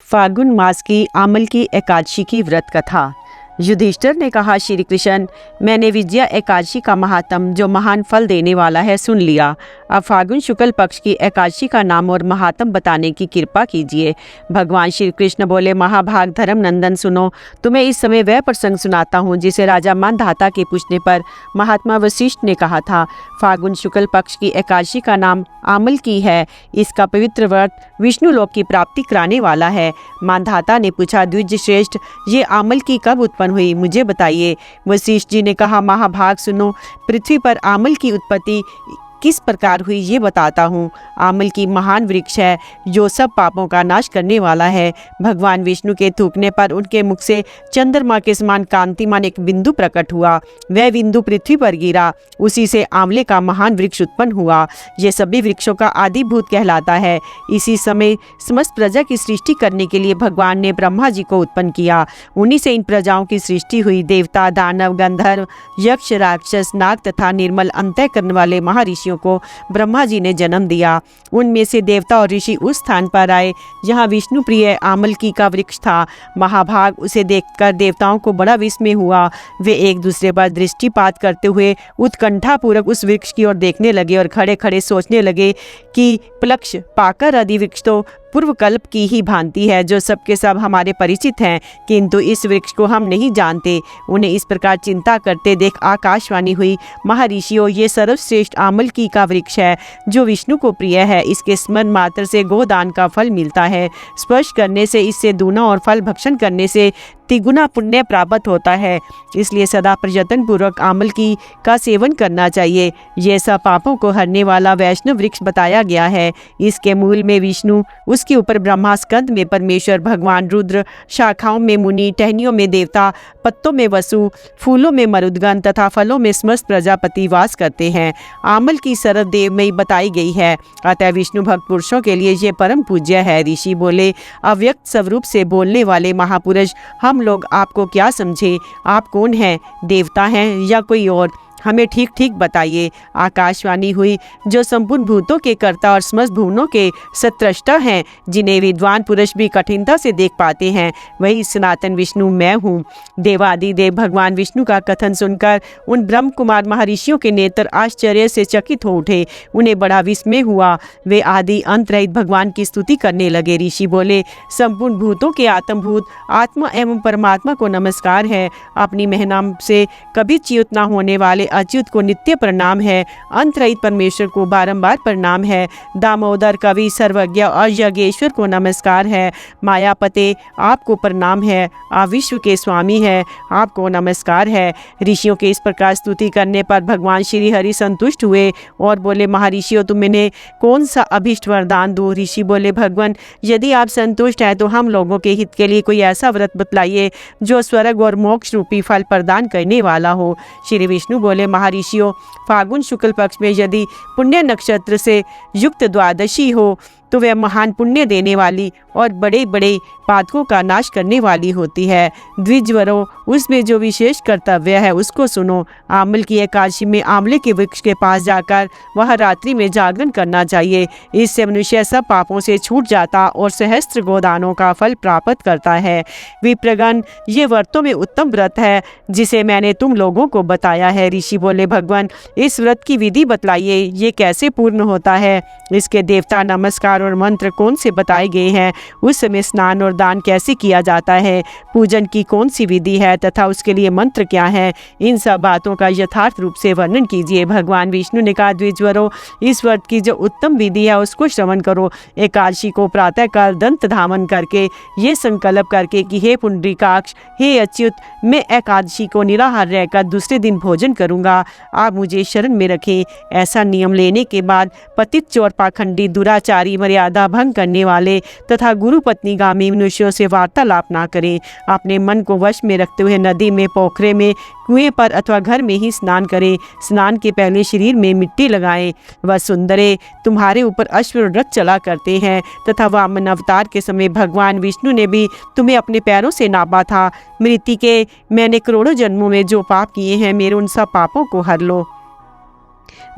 फाल्गुन मास की आमल की एकादशी की व्रत कथा। युधिष्ठिर ने कहा, श्री कृष्ण, मैंने विजया एकादशी का महात्म जो महान फल देने वाला है सुन लिया। अब फाल्गुन शुक्ल पक्ष की एकादशी का नाम और महात्म बताने की कृपा कीजिए। भगवान श्री कृष्ण बोले, महाभाग धर्म नंदन सुनो, तुम्हें इस समय वह प्रसंग सुनाता हूँ जिसे राजा मानधाता के पूछने पर महात्मा वशिष्ठ ने कहा था। फाल्गुन शुक्ल पक्ष की एकादशी का नाम आमल की है। इसका पवित्र व्रत विष्णु लोक की प्राप्ति कराने वाला है। मानधाता ने पूछा, द्विज श्रेष्ठ, ये आमल की कब उत्पन्न हुई, मुझे बताइए। वशिष्ठ जी ने कहा, महाभाग सुनो, पृथ्वी पर आमल की उत्पत्ति किस प्रकार हुई ये बताता हूँ। आमल की महान वृक्ष है जो सब पापों का नाश करने वाला है। भगवान विष्णु के थूकने पर उनके मुख से चंद्रमा के समान कांतिमान एक बिंदु प्रकट हुआ। वह बिंदु पृथ्वी पर गिरा, उसी से आंवले का महान वृक्ष उत्पन्न हुआ। ये सभी वृक्षों का आदिभूत कहलाता है। इसी समय समस्त प्रजा की सृष्टि करने के लिए भगवान ने ब्रह्मा जी को उत्पन्न किया। उन्हीं से इन प्रजाओं की सृष्टि हुई। देवता, दानव, गंधर्व, यक्ष, राक्षस, नाग तथा निर्मल अंतःकरण वाले महर्षि को ब्रह्मा जी ने जन्म दिया। उनमें से देवता और ऋषि उस स्थान पर आए जहां विष्णु प्रिय आमल की का वृक्ष था। महाभाग, उसे देखकर देवताओं को बड़ा विस्मय हुआ। वे एक दूसरे पर दृष्टिपात करते हुए उत्कंठापूर्वक उस वृक्ष की ओर देखने लगे और खड़े खड़े सोचने लगे कि प्लक्ष, पाकर आदि वृक्ष तो पूर्वकल्प की ही भांति है, जो सबके सब हमारे परिचित हैं, किंतु इस वृक्ष को हम नहीं जानते। उन्हें इस प्रकार चिंता करते देख आकाशवाणी हुई, महर्षियों, ये सर्वश्रेष्ठ आमल की का वृक्ष है जो विष्णु को प्रिय है। इसके स्मरण मात्र से गोदान का फल मिलता है। स्पर्श करने से इससे दूना और फल भक्षण करने से तिगुना पुण्य प्राप्त होता है। इसलिए सदा प्रयत्न पूर्वक आमल की का सेवन करना चाहिए। यह सब पापों को हरने वाला वैष्णव वृक्ष बताया गया है। इसके मूल में विष्णु, उसके ऊपर ब्रह्मा, स्कंद में परमेश्वर, भगवान रुद्र, शाखाओं में मुनि, टहनियों में देवता, पत्तों में वसु, फूलों में मरुदगण तथा फलों में समस्त प्रजापति वास करते हैं। आमल की सर्वदेव में बताई गई है, अतः विष्णु भक्त पुरुषों के लिए ये परम पूज्य है। ऋषि बोले, अव्यक्त स्वरूप से बोलने वाले महापुरुष, हम लोग आपको क्या समझे? आप कौन हैं? देवता हैं या कोई और? हमें ठीक ठीक बताइए। आकाशवाणी हुई, जो संपूर्ण भूतों के कर्ता और समस्त भुवनों के सत्रष्टा हैं, जिन्हें विद्वान पुरुष भी कठिनता से देख पाते हैं, वही सनातन विष्णु मैं हूँ। देवादिदेव भगवान विष्णु का कथन सुनकर उन ब्रह्म कुमार महर्षियों के नेत्र आश्चर्य से चकित हो उठे। उन्हें बड़ा विस्मय हुआ। वे आदि अंत रहित भगवान की स्तुति करने लगे। ऋषि बोले, संपूर्ण भूतों के आत्मभूत आत्मा एवं परमात्मा को नमस्कार है। अपनी महिमा से कभी च्युत न होने वाले अच्युत को नित्य प्रणाम है। अंतरहित परमेश्वर को बारंबार प्रणाम है। दामोदर, कवि, सर्वज्ञ और यज्ञेश्वर को नमस्कार है। मायापते, आपको प्रणाम है। आप विश्व के स्वामी है, आपको नमस्कार है। ऋषियों के इस प्रकार स्तुति करने पर भगवान श्री हरि संतुष्ट हुए और बोले, महर्षियों, तुम इन्हें कौन सा अभिष्ट वरदान दो? ऋषि बोले, भगवान, यदि आप संतुष्ट हैं तो हम लोगों के हित के लिए कोई ऐसा व्रत बतलाइए जो स्वर्ग और मोक्ष रूपी फल प्रदान करने वाला हो। श्री विष्णु बोले, महर्षियों, फाल्गुन शुक्ल पक्ष में यदि पुण्य नक्षत्र से युक्त द्वादशी हो तो वह महान पुण्य देने वाली और बड़े बड़े पातकों का नाश करने वाली होती है। द्विजवरों, उसमें जो विशेष कर्तव्य है उसको सुनो। आमल की एकादशी में आंवले के वृक्ष के पास जाकर वह रात्रि में जागरण करना चाहिए। इससे मनुष्य सब पापों से छूट जाता और सहस्त्र गोदानों का फल प्राप्त करता है। विप्रगण, ये व्रतों में उत्तम व्रत है जिसे मैंने तुम लोगों को बताया है। ऋषि बोले, भगवान, इस व्रत की विधि बतलाइए, ये कैसे पूर्ण होता है? इसके देवता, नमस्कार और मंत्र कौन से बताए गए हैं? उस समय स्नान और दान कैसे किया जाता है? पूजन की कौन सी विधि है तथा उसके लिए मंत्र क्या है? इन सब बातों का यथार्थ रूप से वर्णन कीजिए। भगवान विष्णु ने कहा, द्विजवरों, इस व्रत की जो उत्तम विधि है उसको श्रवण करो। एकादशी को प्रातःकाल दंत धामन करके ये संकल्प करके कि हे पुंडरीकाक्ष, हे अच्युत, मैं एकादशी को निराहार रहकर दूसरे दिन भोजन करूंगा, आप मुझे शरण में रखें। ऐसा नियम लेने के बाद पतित, चोर, पाखंडी, दुराचारी, मर्यादा भंग करने वाले तथा गुरु पत्नीगामी मनुष्यों से वार्तालाप ना करें। अपने मन को वश में रखते हुए नदी में, पोखरे में, कुएं पर अथवा घर में ही स्नान करें। स्नान के पहले शरीर में मिट्टी लगाएं। वह सुंदरे, तुम्हारे ऊपर अश्व रथ चला करते हैं तथा वामन अवतार के समय भगवान विष्णु ने भी तुम्हें अपने पैरों से नापा था। मृतिके, मैंने करोड़ों जन्मों में जो पाप किए हैं, मेरे उन सब पापों को हर लो।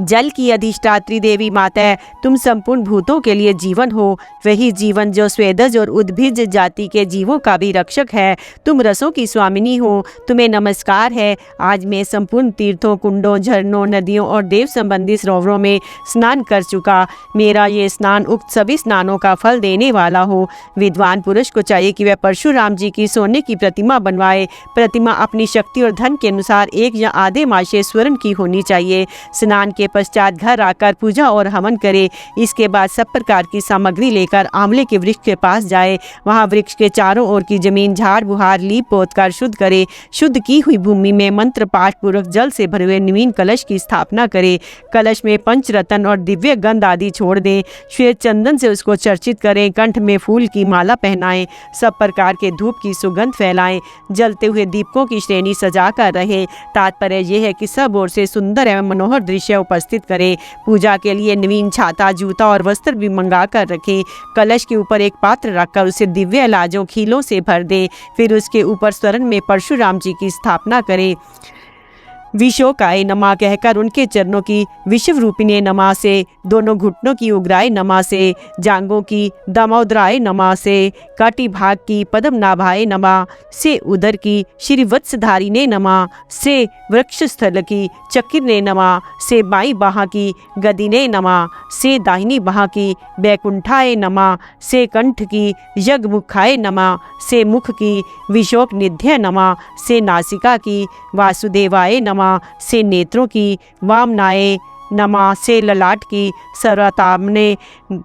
जल की अधिष्ठात्री देवी माता है, तुम संपूर्ण भूतों के लिए जीवन हो, वही जीवन जो स्वेदज और उद्भिज जाति के जीवों का भी रक्षक है। तुम रसों की स्वामिनी हो, तुम्हें नमस्कार है। आज मैं संपूर्ण तीर्थों, कुंडों, झरनों, नदियों और देव संबंधी सरोवरों में स्नान कर चुका। मेरा ये स्नान उक्त सभी स्नानों का फल देने वाला हो। विद्वान पुरुष को चाहिए कि वह परशुराम जी की सोने की प्रतिमा बनवाए। प्रतिमा अपनी शक्ति और धन के अनुसार 1 या आधे मासे स्वर्ण की होनी चाहिए। स्नान के पश्चात घर आकर पूजा और हवन करे। इसके बाद सब प्रकार की सामग्री लेकर आंवले के वृक्ष के पास जाए। वहाँ वृक्ष के चारों ओर की जमीन झाड़ बुहार लीप पोत कर शुद्ध करे। शुद्ध की हुई भूमि में मंत्र पाठ पूर्वक जल से भरे हुए नवीन कलश की स्थापना करे। कलश में पंचरत्न और दिव्य गंध आदि छोड़ दें। श्वेत चंदन से उसको चर्चित करें। कंठ में फूल की माला पहनाएं। सब प्रकार के धूप की सुगंध फैलाएं। जलते हुए दीपकों की श्रेणी सजा कर रहे। तात्पर्य यह है कि सब ओर से सुंदर एवं मनोहर दृश्य उपस्थित करें। पूजा के लिए नवीन छाता, जूता और वस्त्र भी मंगा कर रखें। कलश के ऊपर एक पात्र रखकर उसे दिव्य लाजों खीलों से भर दे। फिर उसके ऊपर स्वर्ण में परशुराम जी की स्थापना करें। विशोकाय नमः कहकर उनके चरणों की विश्व रूपिणी नमः से, दोनों घुटनों की उग्राय नमः से, जांघों की दामोदराय नमः से, काटी भाग की पद्मनाभाय नमः से, उदर की श्रीवत्सधारिणे नमः से, वृक्षस्थल की चक्रिणे नमः से, बाई बाह की गदिने नमः से, दाहिनी बाह की बैकुंठाय नमः से, कंठ की यज्ञमुखाय नमः से, मुख की विशोक निध्य नमः से, नासिका की वासुदेवाय नमः से, नेत्रों की वामनाय नमः से, ललाट की सर्वतामने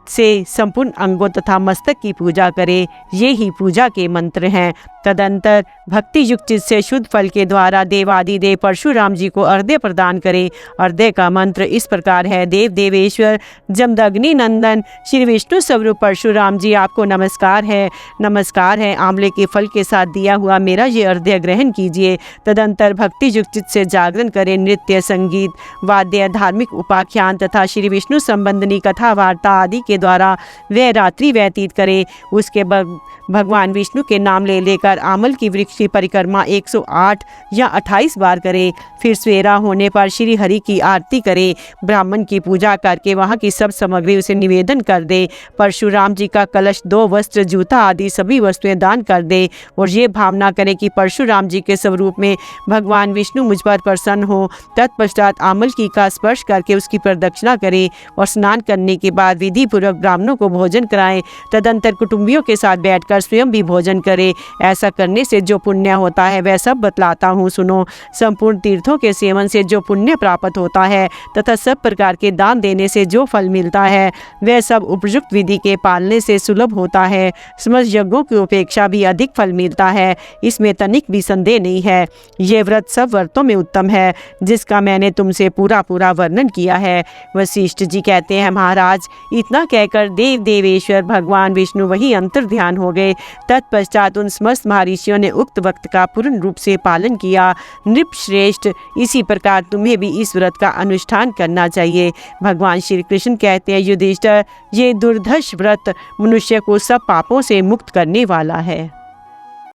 से, संपूर्ण अंगों तथा मस्तक की पूजा करें। ये ही पूजा के मंत्र हैं। तदंतर भक्ति युक्त चित्त से शुद्ध फल के द्वारा देवादिदेव परशुराम जी को अर्घ्य प्रदान करें। अर्घ्य का मंत्र इस प्रकार है। देव देवेश्वर जमदग्नि नंदन श्री विष्णु स्वरूप परशुराम जी, आपको नमस्कार है, नमस्कार है। आंवले के फल के साथ दिया हुआ मेरा ये अर्घ्य ग्रहण कीजिए। तदंतर भक्ति युक्त चित्त से जागरण करें। नृत्य, संगीत, वाद्य, धार्मिक उपाख्यान तथा श्री विष्णु संबंधी कथा वार्ता आदि के द्वारा वह रात्रि व्यतीत करें। उसके भगवान विष्णु के नाम ले लेकर आमल की वृक्ष की परिक्रमा 108 या 28 बार करें। फिर सवेरा होने पर श्री हरि की आरती करें। ब्राह्मण की पूजा करके वहाँ की सब सामग्री उसे निवेदन कर दे। परशुराम जी का कलश, 2 वस्त्र, जूता आदि सभी वस्तुएं दान कर दे और ये भावना करें कि परशुराम जी के स्वरूप में भगवान विष्णु मुझ पर प्रसन्न हो। तत्पश्चात आमल की का स्पर्श करके उसकी प्रदक्षिणा करें और स्नान करने के बाद विधि पूर्वक ब्राह्मणों को भोजन कराएं। तदंतर कुटुंबियों के साथ बैठकर स्वयं भी भोजन करें। ऐसा करने से जो पुण्य होता है वह सब बतलाता हूँ, सुनो। संपूर्ण तीर्थों के सेवन से जो पुण्य प्राप्त होता है तथा सब प्रकार के दान देने से जो फल मिलता है वह सब उपयुक्त विधि के पालने से सुलभ होता है। समस्त यज्ञों की अपेक्षा भी अधिक फल मिलता है, इसमें तनिक भी संदेह नहीं है। ये व्रत सब व्रतों में उत्तम है जिसका मैंने तुमसे पूरा वर्णन किया है। वशिष्ठ जी कहते हैं, महाराज, इतना कहकर देव देवेश्वर भगवान विष्णु वही अंतर ध्यान हो गए। तत्पश्चात उन समस्त महर्षियों ने उक्त वक्त का पूर्ण रूप से पालन किया। नृपश्रेष्ठ, इसी प्रकार तुम्हें भी इस व्रत का अनुष्ठान करना चाहिए। भगवान श्री कृष्ण कहते हैं, युधिष्ठिर, ये दुर्धर्ष व्रत मनुष्य को सब पापों से मुक्त करने वाला है।